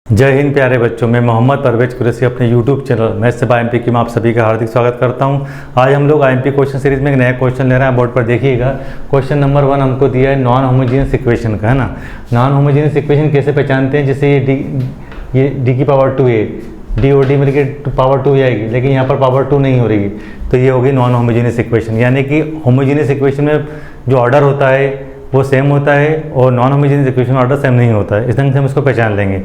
जय हिंद प्यारे बच्चों, मैं मोहम्मद परवेज कुरैशी अपने YouTube channel maths by MP की मैं आप सभी का हार्दिक स्वागत करता हूं। आज हम लोग आईएमपी क्वेश्चन सीरीज में एक नया क्वेश्चन ले रहे हैं। बोर्ड पर देखिएगा, क्वेश्चन नंबर 1 हमको दिया है नॉन होमोजीनियस इक्वेशन का, है ना। नॉन होमोजीनियस इक्वेशन कैसे पहचानते हैं? जैसे ये डी की पावर 2 है, डी और डी मिलकर पावर 2 जाएगी, लेकिन यहाँ पर पावर 2 नहीं हो रही, तो ये होगी नॉन होमोजीनियस इक्वेशन। यानी कि होमोजीनियस इक्वेशन में जो ऑर्डर होता है वो सेम होता है और नॉन होमोजीनियस इक्वेशन में ऑर्डर सेम नहीं होता है। इस ढंग से हम इसको पहचान लेंगे।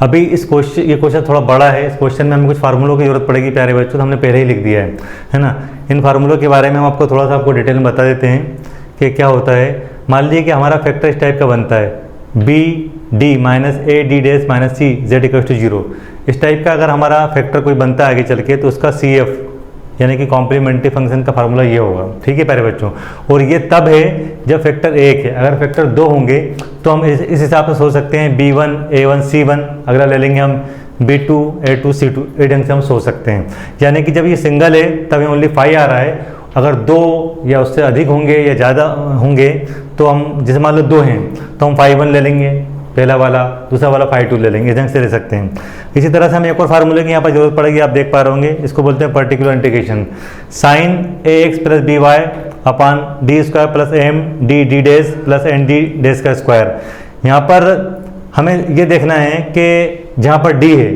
अभी ये क्वेश्चन थोड़ा बड़ा है। इस क्वेश्चन में हमें कुछ फार्मूलों की जरूरत पड़ेगी प्यारे बच्चों, तो हमने पहले ही लिख दिया है ना। इन फार्मूलों के बारे में हम आपको थोड़ा सा डिटेल में बता देते हैं कि क्या होता है। मान लीजिए कि हमारा फैक्टर इस टाइप का बनता है, B D minus A D dash minus C Z equal to 0। इस टाइप का अगर हमारा फैक्टर कोई बनता है आगे चल के, तो उसका सी एफ यानी कि कॉम्प्लीमेंट्री फंक्शन का फार्मूला ये होगा। ठीक है प्यारे बच्चों, और ये तब है जब फैक्टर 1 है। अगर फैक्टर 2 होंगे तो हम इस हिसाब से सोच सकते हैं B1 A1 C1, अगला ले लेंगे हम B2 A2 C2। इस ढंग से हम सोच सकते हैं। यानी कि जब ये सिंगल है तब ये ओनली 5 आ रहा है। अगर 2 या उससे अधिक होंगे या ज़्यादा होंगे तो हम, जैसे मान लो 2 हैं तो हम 5-1 ले लेंगे पहला वाला, दूसरा वाला 5-2 ले लेंगे। इस ढंग से ले सकते हैं। इसी तरह से हमें एक और फार्मूले की यहाँ पर जरूरत पड़ेगी, आप देख पा रहे होंगे। इसको बोलते हैं particular integration. Sine AX plus BY upon D square plus M D D dash plus N D dash का स्क्वायर। यहाँ पर हमें ये देखना है कि जहाँ पर D है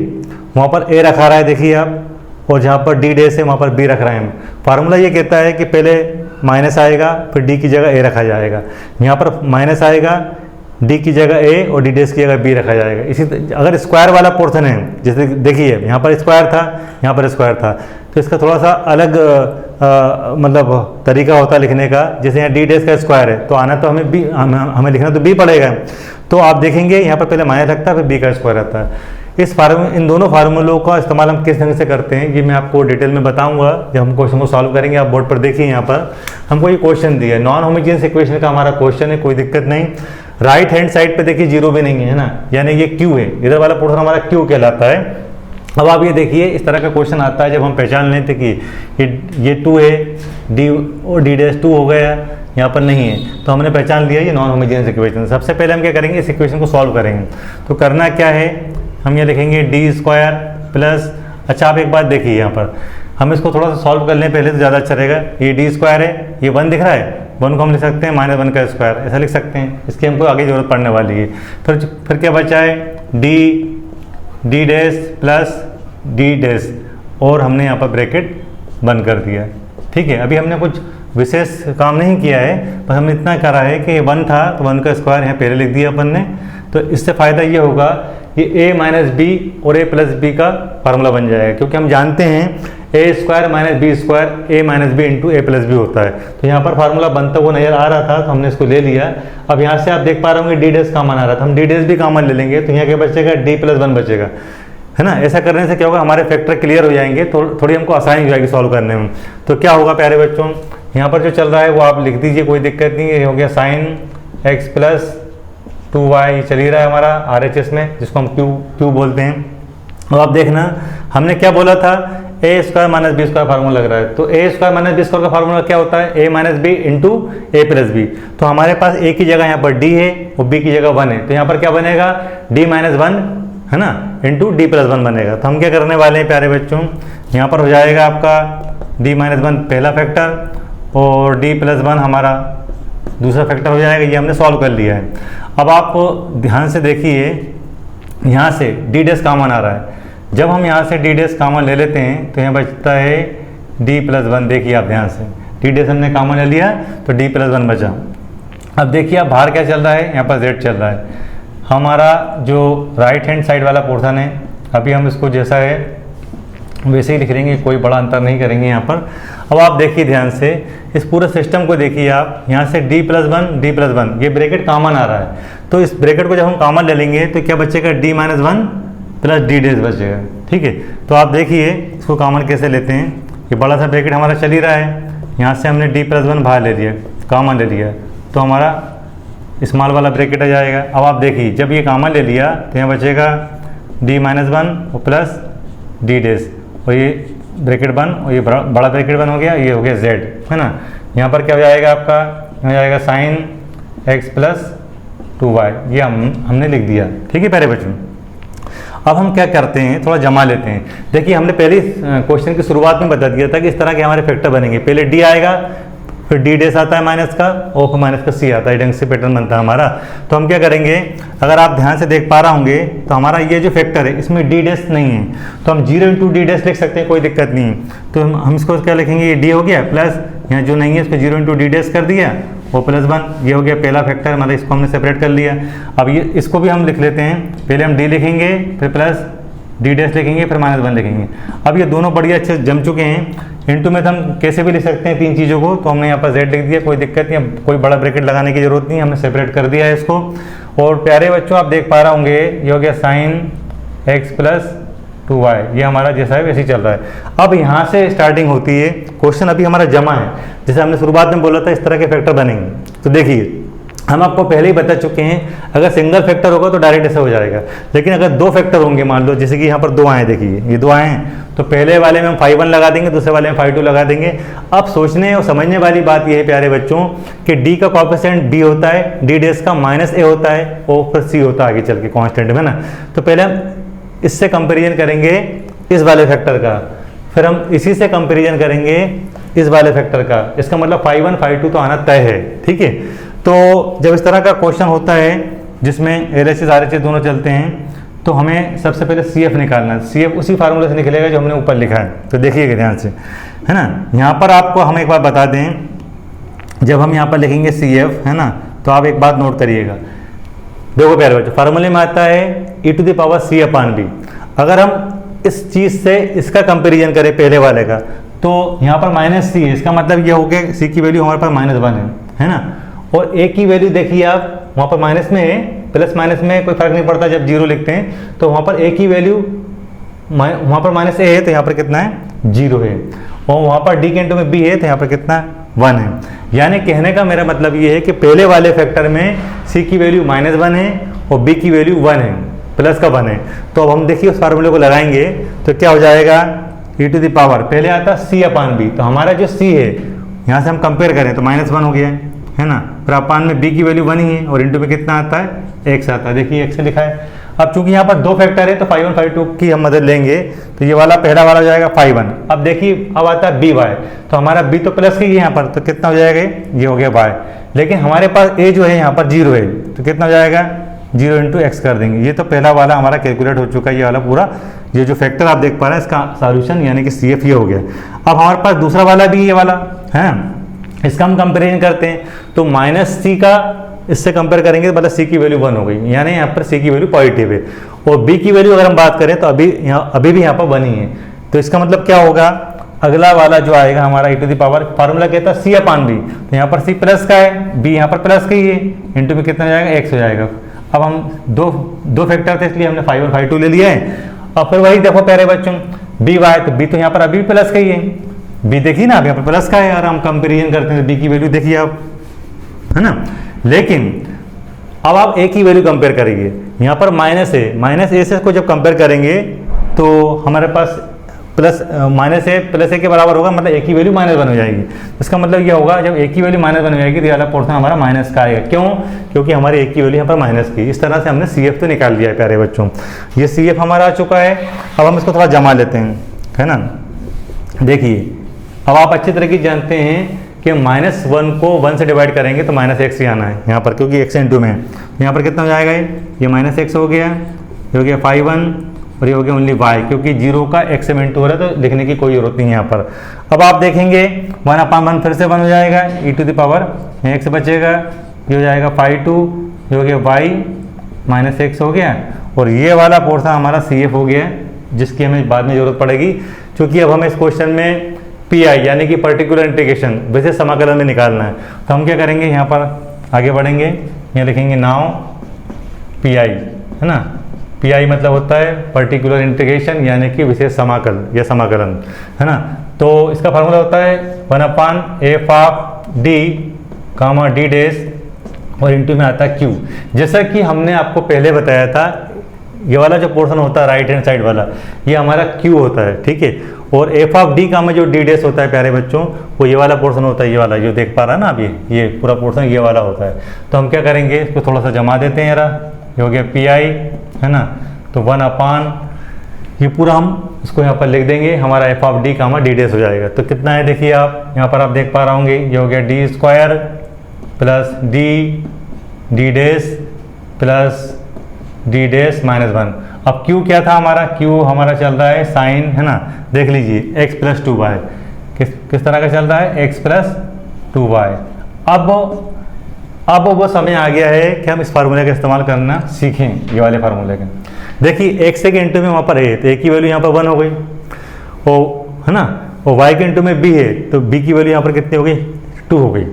वहाँ पर A रखा रहा है, देखिए आप, और जहाँ पर D डैश है वहाँ पर B रख रहे हैं। फार्मूला ये कहता है कि पहले माइनस आएगा, फिर D की जगह A रखा जाएगा। यहाँ पर माइनस आएगा, D की जगह A और D डैश की जगह B रखा जाएगा। इसी अगर स्क्वायर वाला पोर्शन है, जैसे देखिए यहाँ पर स्क्वायर था, यहाँ पर स्क्वायर था, तो इसका थोड़ा सा अलग मतलब तरीका होता है लिखने का। जैसे यहाँ D डैश का स्क्वायर है तो आना तो हमें B, हमें लिखना तो B पड़ेगा। तो आप देखेंगे यहाँ पर पहले माइनस लगता है, फिर B का स्क्वायर आता है। इन दोनों फार्मूलों का इस्तेमाल हम किस ढंग से करते हैं ये मैं आपको डिटेल में बताऊंगा जब हम क्वेश्चन को सॉल्व करेंगे। आप बोर्ड पर देखिए, यहाँ पर हमको ये क्वेश्चन दिया है, नॉन होमोजीनियस इक्वेशन का हमारा क्वेश्चन है, कोई दिक्कत नहीं। राइट हैंड साइड पे देखिए 0 भी नहीं है ना, यानी ये Q है, इधर वाला पोर्शन हमारा Q कहलाता है। अब आप ये देखिए, इस तरह का क्वेश्चन आता है जब हम पहचान लेते कि ये 2 है, D और D डैश 2 हो गया, यहाँ पर नहीं है, तो हमने पहचान लिया ये नॉन होमोजीनियस इक्वेशन। सबसे पहले हम क्या करेंगे, इस इक्वेशन को सॉल्व करेंगे। तो करना क्या है, हम ये लिखेंगे डी स्क्वायर प्लस, अच्छा आप एक बात देखिए, यहाँ पर हम इसको थोड़ा सा सॉल्व कर लें पहले तो ज़्यादा अच्छा रहेगा। ये डी स्क्वायर है, ये 1 दिख रहा है, 1 को हम लिख सकते हैं -1 का स्क्वायर, ऐसा लिख सकते हैं। इसकी हमको आगे जरूरत पड़ने वाली है। फिर क्या बचा है, D dash plus D dash, और हमने यहाँ पर ब्रैकेट बंद कर दिया। ठीक है, अभी हमने कुछ विशेष काम नहीं किया है, बस हमने इतना करा है कि 1 था तो 1 का स्क्वायर यहाँ पहले लिख दिया अपन ने। तो इससे फ़ायदा ये होगा कि a माइनस बी और a प्लस बी का फार्मूला बन जाएगा, क्योंकि हम जानते हैं a square minus B square a minus B into a plus B होता है। तो यहाँ पर फार्मूला बनता हुआ नजर आ रहा था तो हमने इसको ले लिया। अब यहाँ से आप देख पा रहे होंगे डी डैश कॉमन आ रहा था, हम डी डैश भी कॉमन ले लेंगे, तो यहाँ क्या बचेगा, d+1 बचेगा, है ना। ऐसा करने से क्या होगा, हमारे फैक्टर क्लियर हो जाएंगे, तो थोड़ी हमको आसानी हो जाएगी सॉल्व करने में। तो क्या होगा प्यारे बच्चों, यहाँ पर जो चल रहा है वो आप लिख दीजिए, कोई दिक्कत नहीं है। हो गया साइन x प्लस 2y चल ही रहा है हमारा RHS में, जिसको हम Q बोलते हैं। अब आप देखना, हमने क्या बोला था, a square minus B square formula लग रहा है। तो a square minus B square का फार्मूला क्या होता है, a minus B into A plus B. तो हमारे पास a की जगह यहाँ पर d है और b की जगह 1 है, तो यहाँ पर क्या बनेगा, d-1 है ना इंटू d+1 बनेगा। तो हम क्या करने वाले हैं प्यारे बच्चों, यहाँ पर हो जाएगा आपका d-1 पहला फैक्टर और d+1 हमारा दूसरा फैक्टर हो जाएगा। ये हमने सॉल्व कर लिया है। अब आप ध्यान से देखिए, यहाँ से डी डैश कॉमन आ रहा है। जब हम यहाँ से डी डैश कॉमन ले लेते हैं तो यहाँ बचता है d+1। देखिए आप ध्यान से, डी डैश हमने कॉमन ले लिया तो d+1 बचा। अब देखिए आप बाहर क्या चल रहा है, यहाँ पर z चल रहा है। हमारा जो राइट हैंड साइड वाला पोर्शन है, अभी हम इसको जैसा है वैसे ही लिख लेंगे, कोई बड़ा अंतर नहीं करेंगे यहाँ पर। अब आप देखिए ध्यान से, इस पूरे सिस्टम को देखिए आप, यहाँ से d+1 ये ब्रैकेट कॉमन आ रहा है। तो इस ब्रैकेट को जब हम कॉमन ले लेंगे तो क्या बचेगा, d-1 प्लस डी डैश बचेगा। ठीक है, तो आप देखिए इसको कॉमन कैसे लेते हैं। ये बड़ा सा ब्रैकेट हमारा चल ही रहा है, यहाँ से हमने d+1 बाहर ले लिया, कॉमन ले लिया, तो हमारा स्मॉल वाला ब्रैकेट आ जाएगा। अब आप देखिए, जब ये कॉमन ले लिया तो यहाँ बचेगा d-1 और प्लस डी डैश, और ये ब्रैकेट बन और ये बड़ा ब्रैकेट बन हो गया, ये हो गया z, है ना। यहाँ पर क्या हो जाएगा आपका, हो जाएगा साइन x प्लस 2y, ये हमने लिख दिया। ठीक है प्यारे बच्चों। अब हम क्या करते हैं, थोड़ा जमा लेते हैं। देखिए हमने पहले क्वेश्चन की शुरुआत में बता दिया था कि इस तरह के हमारे फैक्टर बनेंगे, पहले डी आएगा, फिर डी डेस आता है माइनस का, और फिर माइनस का सी आता है, ढंग से पैटर्न बनता है हमारा। तो हम क्या करेंगे, अगर आप ध्यान से देख पा रहे होंगे तो हमारा ये जो फैक्टर है इसमें डी डेस नहीं है, तो हम 0 इंटू डी डेस लिख सकते हैं, कोई दिक्कत नहीं है। तो हम इसको क्या लिखेंगे, ये डी हो गया प्लस यहाँ जो नहीं है इसको 0 इंटू डी डेस कर दिया, वो +1, ये हो गया पहला फैक्टर, मतलब इसको हमने सेपरेट कर लिया। अब ये इसको भी हम लिख लेते हैं, पहले हम डी लिखेंगे, फिर प्लस डी डेस लिखेंगे, फिर -1 लिखेंगे। अब ये दोनों बढ़िया अच्छे जम चुके हैं। इनटू में हम कैसे भी लिख सकते हैं तीन चीज़ों को, तो हमने यहाँ पर z लिख दिया, कोई दिक्कत नहीं, अब कोई बड़ा ब्रैकेट लगाने की जरूरत नहीं, हमने सेपरेट कर दिया है इसको। और प्यारे बच्चों आप देख पा रहे होंगे ये हो गया sin x + 2y, ये हमारा जैसा है वैसे ही चल रहा है। अब यहाँ से स्टार्टिंग होती है, क्वेश्चन अभी हमारा जमा है, जैसे हमने शुरुआत में बोला था इस तरह के फैक्टर बनेंगे। तो देखिए हम आपको पहले ही बता चुके हैं, अगर सिंगल फैक्टर होगा तो डायरेक्ट ऐसे हो जाएगा, लेकिन अगर दो फैक्टर होंगे, मान लो जैसे कि यहाँ पर 2 आए, देखिए ये 2 आए हैं, तो पहले वाले में हम phi 1 लगा देंगे, दूसरे वाले में phi 2 लगा देंगे। अब सोचने और समझने वाली बात यह है प्यारे बच्चों कि d का कोएफिशिएंट b होता है, d डेस का -a होता है, और फिर c होता है आगे चल के कांस्टेंट में ना। तो पहले हम इससे कंपेरिजन करेंगे इस वाले फैक्टर का, फिर हम इसी से कंपेरिजन करेंगे इस वाले फैक्टर का, इसका मतलब phi 1 phi 2 तो आना तय है, ठीक है। तो जब इस तरह का क्वेश्चन होता है जिसमें LHS RHS दोनों चलते हैं, तो हमें सबसे पहले CF निकालना है। CF उसी फार्मूले से निकलेगा जो हमने ऊपर लिखा है, तो देखिएगा ध्यान से, है ना। यहाँ पर आपको हम एक बार बता दें, जब हम यहाँ पर लिखेंगे CF, है ना, तो आप एक बात नोट करिएगा। देखो प्यारे बच्चों, फार्मूले में आता है e⁻c/b। अगर हम इस चीज़ से इसका कंपेरिजन करें पहले वाले का, तो यहाँ पर -c है, इसका मतलब ये हो गया c की वैल्यू हमारे पास -1 है ना। और a की वैल्यू देखिए आप, वहाँ पर माइनस में है, प्लस माइनस में कोई फर्क नहीं पड़ता जब 0 लिखते हैं, तो वहाँ पर a की वैल्यू वहाँ पर -a है, तो यहाँ पर कितना है 0 है, और वहाँ पर d के इंटू में b है, तो यहाँ पर कितना 1 है। यानी कहने का मेरा मतलब ये है कि पहले वाले फैक्टर में c की वैल्यू -1 है और b की वैल्यू 1 है, प्लस का 1 है। तो अब हम देखिए उस फार्मूले को लगाएंगे तो क्या हो जाएगा, e⁻, पहले आता c/b, तो हमारा जो c है यहाँ से हम कंपेयर करें तो -1 हो गया है ना, फिर अपान में b की वैल्यू 1 ही है, और इंटू में कितना आता है x आता है, देखिए x से लिखा है। अब चूंकि यहाँ पर दो फैक्टर है तो phi 1 phi 2 की हम मदद लेंगे, तो ये वाला पहला वाला हो जाएगा phi 1। अब देखिए अब आता है by, तो हमारा b तो प्लस की है यहाँ पर, तो कितना हो जाएगा, ये हो गया y, लेकिन हमारे पास a जो है यहाँ पर 0 है, तो कितना हो जाएगा 0 इंटू एक्स कर देंगे। ये तो पहला वाला हमारा कैलकुलेट हो चुका है, ये वाला पूरा, ये जो फैक्टर आप देख पा रहे हैं इसका सॉल्यूशन यानी कि CF ये हो गया। अब हमारे पास दूसरा वाला भी ये वाला है, इसका हम कंपेरिजन करते हैं, तो -c का इससे कंपेयर करेंगे तो मतलब c की वैल्यू 1 हो गई, यानी यहाँ पर c की वैल्यु पॉजिटिव है, और b की वैल्यू अगर हम बात करें तो अभी भी यहाँ पर 1 ही है। तो इसका मतलब क्या होगा, अगला वाला जो आएगा हमारा e⁻, फार्मूला कहता है c/b, तो यहाँ पर c प्लस का है, b यहाँ पर प्लस का ही है, इंटू में कितना हो जाएगा x हो जाएगा। अब हम दो फैक्टर थे इसलिए हमने phi 1 phi 2 ले लिया है। अब फिर वही देखो प्यारे बच्चों by, तो b तो यहाँ पर अभी प्लस का ही है, b देखिए ना, अब यहाँ पर प्लस का है, और हम कंपेरिजन करते हैं b की वैल्यू देखिए आप, है ना। लेकिन अब आप a की वैल्यू कंपेयर करेंगे, यहाँ पर -a से को जब कंपेयर करेंगे तो हमारे पास -a के बराबर होगा, मतलब a की वैल्यू -1 हो जाएगी। इसका मतलब ये होगा जब a की वैल्यू -1 हो जाएगी तो ये वाला पोर्शन हमारा माइनस का आएगा। क्यों? क्योंकि हमारी a की वैल्यू यहाँ पर माइनस की। इस तरह से हमने CF तो निकाल लिया है प्यारे बच्चों, ये CF हमारा आ चुका है। अब हम इसको थोड़ा जमा लेते हैं, है ना। देखिए अब आप अच्छी तरीके से जानते हैं कि -1 को 1 से डिवाइड करेंगे तो -x ही आना है यहाँ पर, क्योंकि x इंटू में है। यहाँ पर कितना हो जाएगा, ये -x हो गया, ये हो गया phi 1, और ये हो गया ओनली y, क्योंकि 0 का x से इंटू हो रहा है तो लिखने की कोई जरूरत नहीं है यहाँ पर। अब आप देखेंगे 1/1 फिर से 1 हो जाएगा, e⁻, x बचेगा, ये हो जाएगा phi 2, ये हो गया y -x हो गया, और ये वाला पोर्शन हमारा CF हो गया, जिसकी हमें बाद में जरूरत पड़ेगी, क्योंकि अब हमें इस क्वेश्चन में PI यानी कि पर्टिकुलर इंटीग्रेशन वैसे समाकलन में निकालना है। तो हम क्या करेंगे, यहाँ पर आगे बढ़ेंगे, यहाँ लिखेंगे नाउ PI, है ना। PI मतलब होता है पर्टिकुलर इंटीग्रेशन यानी कि विशेष समाकल या समाकलन, है ना। तो इसका फार्मूला होता है 1/f(d), d डैश, और इंटू में आता है Q। जैसा कि हमने आपको पहले बताया था, ये वाला जो पोर्शन होता है राइट हैंड साइड वाला, ये हमारा Q होता है, ठीक है। और f(d) का में जो d डैश होता है प्यारे बच्चों, वो ये वाला पोर्शन होता है, ये वाला जो देख पा रहा है ना आप, ये पूरा पोर्शन ये वाला होता है। तो हम क्या करेंगे, इसको थोड़ा सा जमा देते हैं यार, ये हो गया PI, है ना, तो 1 अपान ये पूरा हम इसको यहाँ पर लिख देंगे, हमारा एफ ऑफ डी का हमारा डी डेस हो जाएगा। तो कितना है देखिए आप यहाँ पर आप देख पा रहे होंगे, ये हो गया D square plus D dash plus D dash minus 1। अब क्यू क्या था हमारा, क्यू हमारा चल रहा है साइन, है ना, देख लीजिए x प्लस 2y किस तरह का चल रहा है, x प्लस 2y। अब वो समय आ गया है कि हम इस फार्मूले का इस्तेमाल करना सीखें, ये वाले फार्मूले का। देखिए x के इंटू में वहाँ पर है तो a की वैल्यू यहाँ पर 1 हो गई, और है ना, और y के इंटू में b है तो b की वैल्यू यहाँ पर कितनी हो गई, 2 हो गई।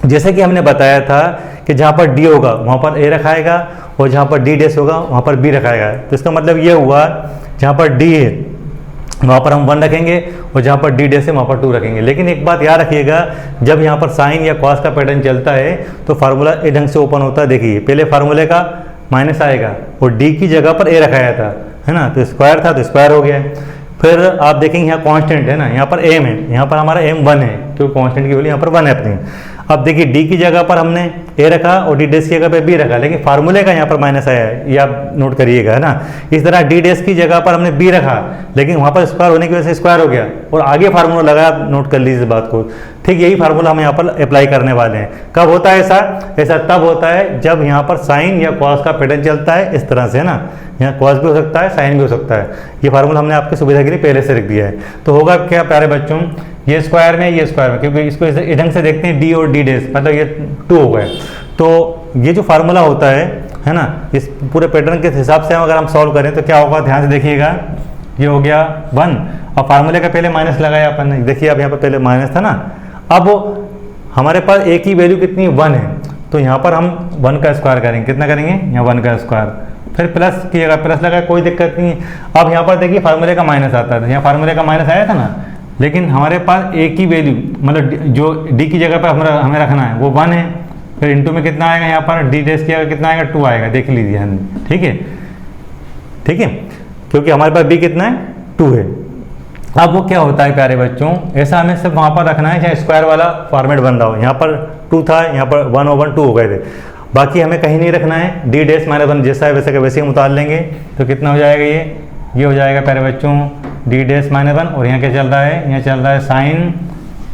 जैसे कि हमने बताया था कि जहाँ पर d होगा वहाँ पर a रखाएगा और जहाँ पर d डेस होगा वहाँ पर b रखाएगा। तो इसका मतलब ये हुआ जहाँ पर d है वहाँ पर हम 1 रखेंगे और जहाँ पर d डेस है वहाँ पर 2 रखेंगे। लेकिन एक बात याद रखिएगा, जब यहाँ पर साइन या कॉस का पैटर्न चलता है तो फार्मूला ए ढंग से ओपन होता है। देखिए पहले फार्मूले का माइनस आएगा और d की जगह पर a रखाया था, है ना, तो स्क्वायर था तो स्क्वायर हो गया। फिर आप देखेंगे यहाँ कांस्टेंट है ना, यहाँ पर m है, यहाँ पर हमारा m 1 है क्योंकि कांस्टेंट की वैल्यू यहाँ पर 1 है अपनी। अब देखिए d की जगह पर हमने a रखा और d डेस की जगह पर b रखा, लेकिन फार्मूले का यहाँ पर माइनस आया है, ये आप नोट करिएगा, है ना। इस तरह d डेस की जगह पर हमने b रखा लेकिन वहाँ पर स्क्वायर होने की वजह से स्क्वायर हो गया और आगे फार्मूला लगाया, आप नोट कर लीजिए इस बात को। ठीक यही फार्मूला हम यहाँ पर अप्लाई करने वाले हैं। कब होता है ऐसा तब होता है जब यहाँ पर साइन या कॉस का पैटर्न चलता है इस तरह से, है ना, यहाँ कॉस भी हो सकता है साइन भी हो सकता है। ये फार्मूला हमने आपकी सुविधा के लिए पहले से रख दिया है। तो होगा क्या प्यारे बच्चों, ये स्क्वायर में ये स्क्वायर में, क्योंकि इसको इस ढंग से देखते हैं d और d डेस, मतलब ये 2 हो गए। तो ये जो फार्मूला होता है ना, इस पूरे पैटर्न के हिसाब से अगर हम सॉल्व करें तो क्या होगा, ध्यान से देखिएगा। ये हो गया 1 और फार्मूले का पहले माइनस लगाया अपन ने, देखिए अब यहाँ पर पहले माइनस था ना। अब हमारे पास a की वैल्यू कितनी 1 है तो यहाँ पर हम 1 का स्क्वायर करेंगे, कितना करेंगे, यहाँ 1 का स्क्वायर, फिर प्लस किएगा, प्लस लगाया कोई दिक्कत नहीं है। अब यहाँ पर देखिए फार्मूले का माइनस आता है, यहाँ फार्मूले का माइनस आया था ना, लेकिन हमारे पास a की वैल्यू मतलब जो d की जगह पर हमें रखना है वो 1 है। फिर इंटू में कितना आएगा, यहाँ पर d डेस किया कितना आएगा, 2 आएगा, देख लीजिए हमने। ठीक है, क्योंकि हमारे पास b कितना है, 2 है। अब वो क्या होता है प्यारे बच्चों, ऐसा हमें सिर्फ वहाँ पर रखना है जहाँ स्क्वायर वाला फॉर्मेट बन रहा हो। यहाँ पर 2 था, यहाँ पर 1/2 हो गए थे, बाकी हमें कहीं नहीं रखना है। d डेस माइनस 1 जैसा है वैसे का वैसे हम उतार लेंगे तो कितना हो जाएगा, ये हो जाएगा प्यारे बच्चों d डेस माइनस 1। और यहाँ क्या चल रहा है, यहाँ चल रहा है साइन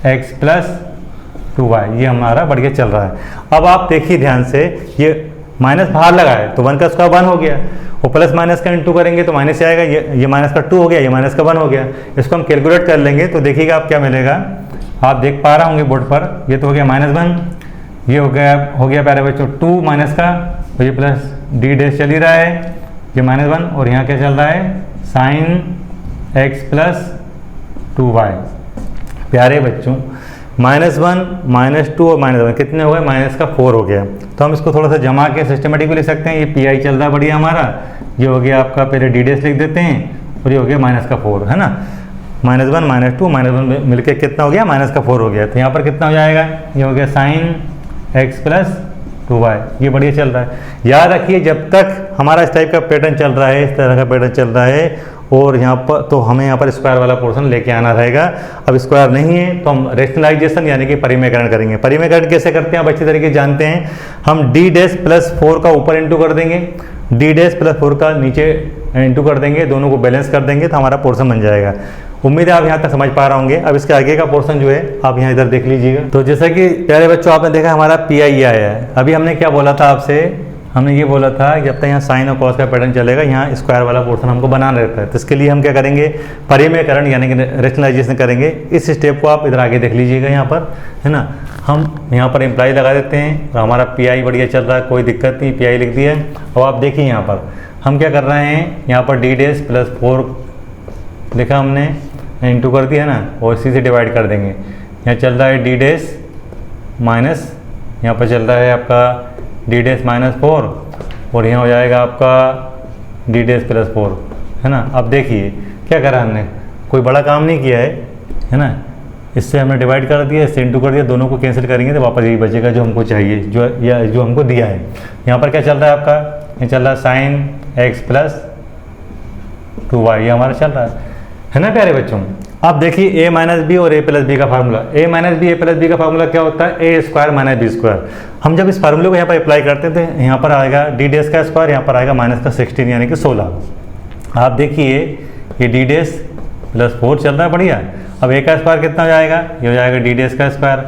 x प्लस 2y, ये हमारा बढ़ के चल रहा है। अब आप देखिए ध्यान से, ये माइनस बाहर लगा है तो 1 का स्क्वायर 1 हो गया और प्लस माइनस का इंटू करेंगे तो माइनस आएगा, ये माइनस का 2 हो गया, ये माइनस का 1 हो गया। इसको हम कैलकुलेट कर लेंगे तो देखिएगा आप क्या मिलेगा, आप देख पा रहे होंगे बोर्ड पर, ये तो हो गया -1, ये हो गया प्यारे बच्चों 2 माइनस का, तो ये प्लस d डेस चल ही रहा है, ये -1 और यहाँ क्या चल रहा है, साइन x प्लस 2y। प्यारे बच्चों -1 -2 और -1 कितने हो गए, माइनस का 4 हो गया। तो हम इसको थोड़ा सा जमा के सिस्टमेटिक लिख सकते हैं। ये पी चल रहा है बढ़िया हमारा, ये हो गया आपका, पहले डी डेस लिख देते हैं और ये हो गया माइनस का 4, है ना। -1 -2 -1 मिलके कितना हो गया, माइनस का 4 हो गया। तो यहाँ पर कितना हो जाएगा, ये हो गया साइन x प्लस 2y, ये बढ़िया चल रहा है। याद रखिए जब तक हमारा इस टाइप का पैटर्न चल रहा है, इस तरह का पैटर्न चल रहा है और यहाँ पर, तो हमें यहाँ पर स्क्वायर वाला पोर्शन लेके आना रहेगा। अब स्क्वायर नहीं है तो हम रेशनलाइजेशन यानी कि परिमेयकरण करेंगे। परिमेयकरण कैसे करते हैं आप अच्छी तरीके जानते हैं, हम d डेस प्लस 4 का ऊपर इंटू कर देंगे, d डेस प्लस 4 का नीचे इंटू कर देंगे, दोनों को बैलेंस कर देंगे तो हमारा पोर्शन बन जाएगा। उम्मीद है आप यहाँ तक समझ पा रहे होंगे। अब इसके आगे का पोर्शन जो है आप यहाँ इधर देख लीजिएगा। तो जैसा कि प्यारे बच्चों आपने देखा हमारा पी आई आया है। अभी हमने क्या बोला था आपसे, हमने ये बोला था जब तक यहाँ साइन और कॉस का पैटर्न चलेगा यहाँ स्क्वायर वाला पोर्शन हमको बनाना रहता है। तो इसके लिए हम क्या करेंगे, परिमेयकरण यानी कि रेशनलाइजेशन करेंगे। इस स्टेप को आप इधर आगे देख लीजिएगा यहाँ पर, है ना। हम यहाँ पर इम्प्लाई लगा देते हैं और हमारा पी आई बढ़िया चल रहा है, कोई दिक्कत नहीं, पी आई लिख दिया। अब आप देखिए यहाँ पर हम क्या कर रहे हैं, यहाँ पर d डेस प्लस 4 लिखा हमने, इंटू कर दिया है ना, और इसी से डिवाइड कर देंगे। यहाँ चल रहा है d डेस माइनस, यहाँ पर चल रहा है आपका d डेस -4 और यहाँ हो जाएगा आपका d डेस प्लस 4, है ना। अब देखिए क्या करा हमने, कोई बड़ा काम नहीं किया है ना। इससे हमने डिवाइड कर दिया, इससे इंटू कर दिया, दोनों को कैंसिल करेंगे तो वापस यही बचेगा जो हमको चाहिए, जो हमको दिया है। यहाँ पर क्या चल रहा है आपका, ये चल रहा है साइन x प्लस 2y, ये हमारा चल रहा है ना प्यारे बच्चों। अब देखिए a माइनस बी और a प्लस बी का formula, a minus B a plus B का फार्मूला क्या होता है, A square minus B square. हम जब इस फार्मूले को यहाँ पर अप्लाई करते हैं तो यहाँ पर आएगा डी डेस का स्क्वायर, यहाँ पर आएगा माइनस का 16 यानी कि 16। आप देखिए ये डी डेस प्लस 4 चल रहा है, बढ़िया। अब a का स्क्वायर कितना हो जाएगा, ये हो जाएगा डी डेस का स्क्वायर।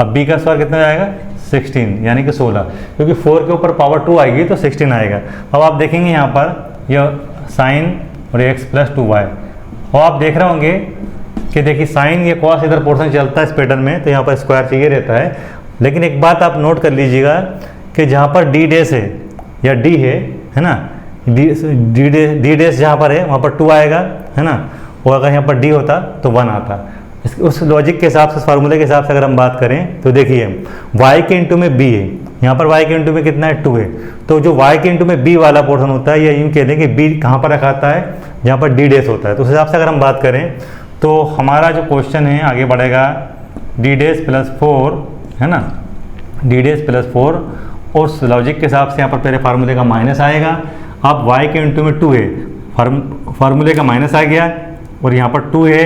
अब b का स्क्वायर कितना हो जाएगा 16 यानी कि 16, क्योंकि 4 के ऊपर पावर 2 आएगी तो 16 आएगा। अब आप देखेंगे यहाँ पर यह साइन और x प्लस 2y, और आप देख रहे होंगे कि देखिए साइन ये कॉस इधर पोर्शन चलता है इस पैटर्न में, तो यहाँ पर स्क्वायर चाहिए रहता है। लेकिन एक बात आप नोट कर लीजिएगा कि जहाँ पर डी डेस है या डी है ना, डी डेस जहाँ पर है वहाँ पर 2 आएगा, है ना, और अगर यहाँ पर डी होता तो 1 आता। उस लॉजिक के हिसाब से, फार्मूले के हिसाब से अगर हम बात करें तो देखिए y के इंटू में b है, यहाँ पर y के इंटू में कितना है 2 है, तो जो y के इंटू में b वाला पोर्शन होता है, या यूँ कह दें कि b कहाँ पर रखा आता है, जहाँ पर डी डेस होता है। तो उस हिसाब से अगर हम बात करें तो हमारा जो क्वेश्चन है आगे बढ़ेगा डी डेस प्लस 4, है ना, डी डेस प्लस 4, और उस लॉजिक के हिसाब से यहाँ पर पहले फार्मूले का माइनस आएगा। अब y के इंटू में 2 है, फार्मूले का माइनस आ गया, और यहाँ पर 2 है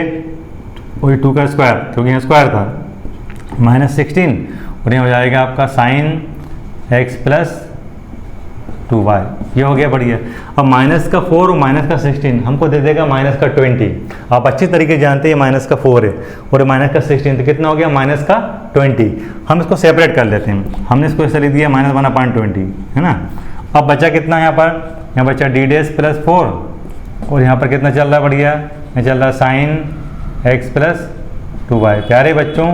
वही 2 का स्क्वायर, क्योंकि यहाँ स्क्वायर था, माइनस 16, और यहाँ हो जाएगा आपका साइन x प्लस 2y, ये हो गया बढ़िया। अब माइनस का 4 और माइनस का 16 हमको दे देगा माइनस का 20। आप अच्छी तरीके से जानते हैं माइनस का 4 है और माइनस का 16, तो कितना हो गया माइनस का 20। हम इसको सेपरेट कर लेते हैं, हमने इसको ऐसे लिख दिया माइनस 1/20, है ना। अब बचा कितना यहाँ पर, यहाँ बचा डी डेस प्लस 4, और यहाँ पर कितना चल रहा है बढ़िया, यहाँ चल रहा है साइन x प्लस 2y। प्यारे बच्चों,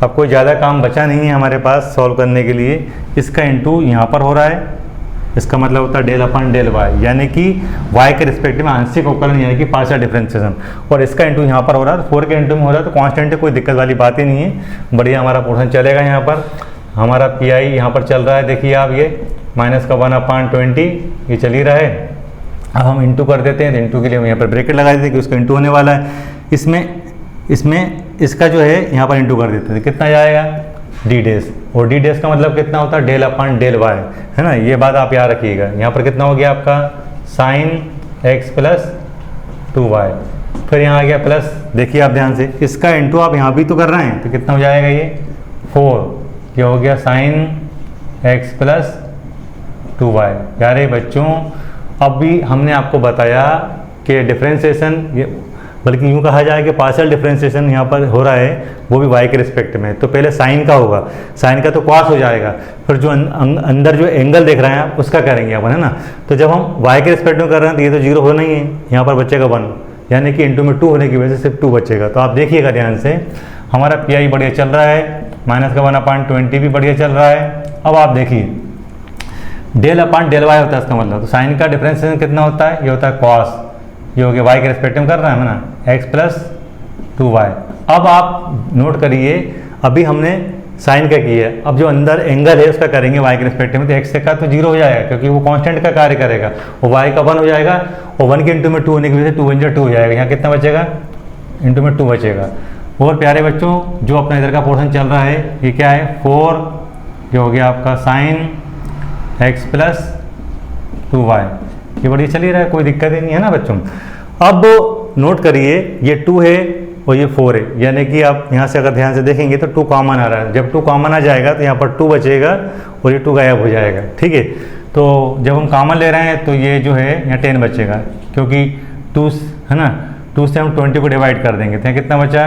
अब कोई ज़्यादा काम बचा नहीं है हमारे पास सॉल्व करने के लिए। इसका इंटू यहाँ पर हो रहा है, इसका मतलब होता है डेल अपन डेल y, यानी कि y के रिस्पेक्टिव में आंशिक अवकलन यानी कि पार्शियल डिफरेंशिएशन, और इसका इंटू यहाँ पर हो रहा है, तो 4 के इंटू में हो रहा है, तो कांस्टेंट है, कोई दिक्कत वाली बात ही नहीं है, बढ़िया हमारा पोर्शन चलेगा। यहाँ पर हमारा पी आई यहाँ पर चल रहा है, देखिए आप ये माइनस का 1/20 ये चल ही रहा है। अब हम इंटू कर देते हैं, तो इंटू के लिए हम यहाँ पर ब्रैकेट लगा देते हैं कि उसका इंटू होने वाला है। इसमें इसका जो है यहाँ पर इंटू कर देते हैं, कितना जाएगा डी डेस, और डी डेस का मतलब कितना होता है डेल अपन डेल वाई, है ना, ये बात आप याद रखिएगा। यहाँ पर कितना हो गया आपका साइन x प्लस 2y, फिर यहाँ आ गया प्लस, देखिए आप ध्यान से, इसका इंटू आप यहाँ भी तो कर रहे हैं, तो कितना हो जाएगा ये 4, ये हो गया साइन x प्लस 2y। प्यारे बच्चों, अब भी हमने आपको बताया कि डिफरेंशिएशन, ये बल्कि यूँ कहा जाए कि पार्शियल डिफरेंशिएशन यहाँ पर हो रहा है वो भी y के रिस्पेक्ट में, तो पहले साइन का होगा, साइन का तो कॉस हो जाएगा, फिर जो अंदर जो एंगल देख रहे हैं आप उसका करेंगे अपन, है ना। तो जब हम y के रिस्पेक्ट में कर रहे हैं तो ये तो 0 होना ही है, यहाँ पर बचेगा 1, यानी कि इंटू में 2 होने की वजह से सिर्फ 2 बचेगा। तो आप देखिएगा ध्यान से, हमारा पी आई बढ़िया चल रहा है, माइनस का 1/20 भी बढ़िया चल रहा है। अब आप देखिए डेल अपन डेल वाई होता है, इसका मतलब तो साइन का डिफरेंशिएशन कितना होता है, ये होता है कॉस, ये हो गया y के रिस्पेक्ट में कर रहा है ना, x प्लस 2y। अब आप नोट करिए, अभी हमने साइन का किया है, अब जो अंदर एंगल है उसका करेंगे y के रिस्पेक्ट में, तो x का तो 0 हो जाएगा क्योंकि वो कांस्टेंट का कार्य करेगा, और y का 1 हो जाएगा, और 1 के इंटू में 2 होने की वजह से 2 × 2 हो जाएगा, यहाँ कितना बचेगा इंटू में 2 बचेगा। और प्यारे बच्चों, जो अपना इधर का पोर्शन चल रहा है ये क्या है 4, ये हो गया आपका साइन x प्लस 2y, ये बढ़िया चल ही रहा है, कोई दिक्कत ही नहीं है ना बच्चों। अब नोट करिए ये 2 है और ये 4 है, यानी कि आप यहाँ से अगर ध्यान से देखेंगे तो 2 कॉमन आ रहा है, जब 2 कॉमन आ जाएगा तो यहाँ पर 2 बचेगा और ये 2 गायब हो जाएगा, ठीक है। तो जब हम कॉमन ले रहे हैं तो ये जो है यहाँ 10 बचेगा, क्योंकि 2 है ना, 2 से हम 20 को डिवाइड कर देंगे, तो यहाँ कितना बचा,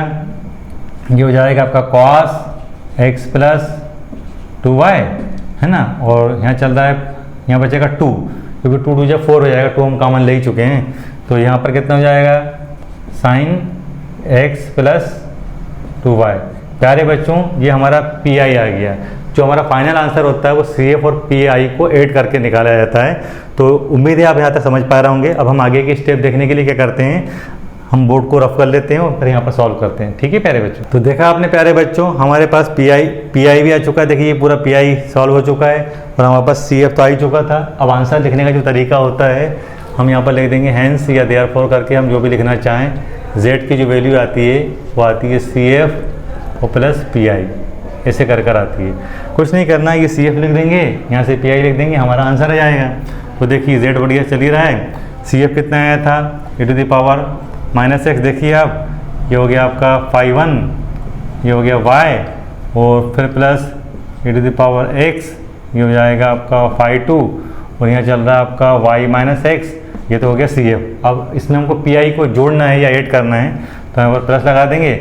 ये हो जाएगा आपका कॉस x प्लस 2y, है ना, और यहाँ चल रहा है, यहाँ बचेगा 2, क्योंकि 2 2 4 हो जाएगा, 2 हम कॉमन ले ही चुके हैं, तो यहाँ पर कितना हो जाएगा साइन x प्लस 2y। प्यारे बच्चों, ये हमारा पी आई आ गया, जो हमारा फाइनल आंसर होता है वो सी एफ और पी आई को ऐड करके निकाला जाता है। तो उम्मीद है आप यहाँ तक समझ पा रहे होंगे। अब हम आगे की स्टेप देखने के लिए क्या करते हैं, हम बोर्ड को रफ कर लेते हैं और फिर यहाँ पर सॉल्व करते हैं, ठीक है प्यारे बच्चों। तो देखा आपने प्यारे बच्चों, हमारे पास पी आई भी आ चुका है, देखिए ये पूरा पी आई सॉल्व हो चुका है, और हमारे पास सी एफ तो आ ही चुका था। अब आंसर लिखने का जो तरीका होता है, हम यहाँ पर लिख देंगे हैंस या देयरफॉर करके, हम जो भी लिखना चाहें। जेड की जो वैल्यू आती है वो आती है सी एफ और प्लस पी आई, ऐसे कर आती है। कुछ नहीं करना, ये सी एफ लिख देंगे, यहाँ से पी आई लिख देंगे, हमारा आंसर आ जाएगा। तो देखिए जेड बढ़िया चल ही रहा है, सी एफ कितना आया था e⁻⁻x, देखिए आप ये हो गया आपका फाई 1, ये हो गया y, और फिर प्लस e⁻x, ये हो जाएगा आपका फाई 2, और यहाँ चल रहा है आपका y माइनस एक्स, ये तो हो गया CF। अब इसमें हमको PI को जोड़ना है या ऐड करना है, तो यहाँ पर प्लस लगा देंगे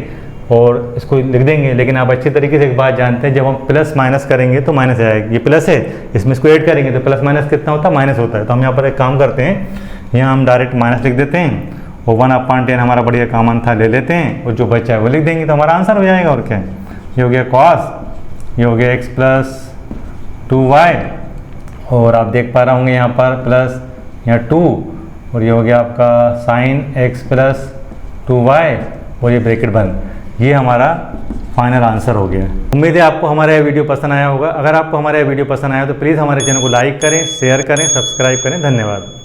और इसको लिख देंगे। लेकिन आप अच्छी तरीके से एक बात जानते हैं, जब हम प्लस माइनस करेंगे तो माइनस आएगा। ये प्लस है, इसमें इसको ऐड करेंगे तो प्लस माइनस कितना होता है, माइनस होता है। तो हम यहाँ पर एक काम करते हैं, यहाँ हम डायरेक्ट माइनस लिख देते हैं और 1/10 हमारा बढ़िया कॉमन था, ले लेते हैं और जो बचा है वो लिख देंगे, तो हमारा आंसर हो जाएगा। और क्या है, ये हो गया cos, ये हो गया x प्लस 2y, और आप देख पा रहे होंगे यहाँ पर प्लस यहाँ 2, और ये हो गया आपका साइन x प्लस 2y, और ये ब्रैकेट बंद। ये हमारा फाइनल आंसर हो गया। उम्मीद है आपको हमारा यह वीडियो पसंद आया होगा। अगर आपको हमारा यह वीडियो पसंद आया तो प्लीज़ हमारे चैनल को लाइक करें, शेयर करें, सब्सक्राइब करें। धन्यवाद।